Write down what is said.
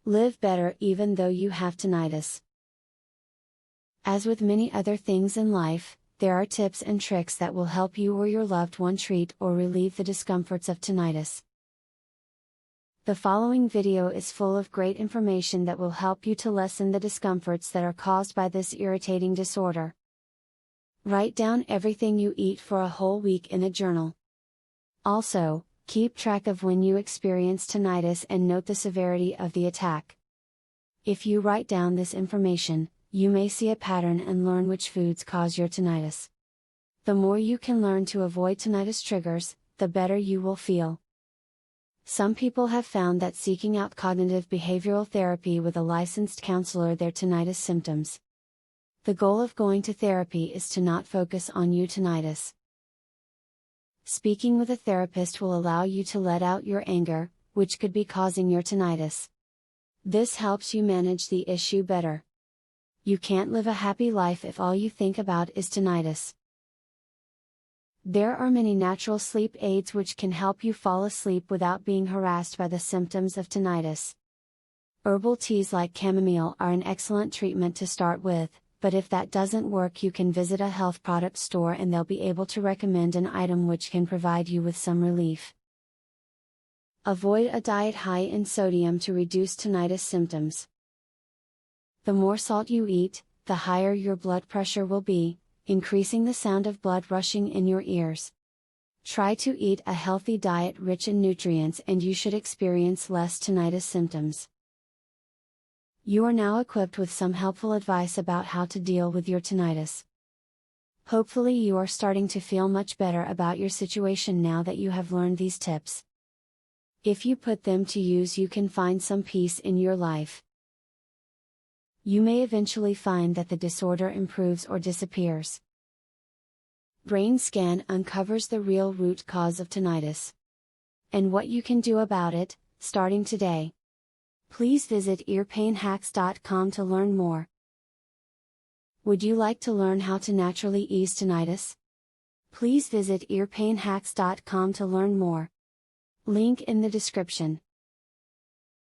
Live better even though you have tinnitus. As with many other things in life, there are tips and tricks that will help you or your loved one treat or relieve the discomforts of tinnitus. The following video is full of great information that will help you to lessen the discomforts that are caused by this irritating disorder. Write down everything you eat for a whole week in a journal. Also, keep track of when you experience tinnitus and note the severity of the attack. If you write down this information, you may see a pattern and learn which foods cause your tinnitus. The more you can learn to avoid tinnitus triggers, the better you will feel. Some people have found that seeking out cognitive behavioral therapy with a licensed counselor their tinnitus symptoms. The goal of going to therapy is to not focus on your tinnitus. Speaking with a therapist will allow you to let out your anger, which could be causing your tinnitus. This helps you manage the issue better. You can't live a happy life if all you think about is tinnitus. There are many natural sleep aids which can help you fall asleep without being harassed by the symptoms of tinnitus. Herbal teas like chamomile are an excellent treatment to start with, but if that doesn't work, you can visit a health product store and they'll be able to recommend an item which can provide you with some relief. Avoid a diet high in sodium to reduce tinnitus symptoms. The more salt you eat, the higher your blood pressure will be, increasing the sound of blood rushing in your ears. Try to eat a healthy diet rich in nutrients and you should experience less tinnitus symptoms. You are now equipped with some helpful advice about how to deal with your tinnitus. Hopefully you are starting to feel much better about your situation now that you have learned these tips. If you put them to use, you can find some peace in your life. You may eventually find that the disorder improves or disappears. Brain scan uncovers the real root cause of tinnitus and what you can do about it, starting today. Please visit earpainhacks.com to learn more. Would you like to learn how to naturally ease tinnitus? Please visit earpainhacks.com to learn more. Link in the description.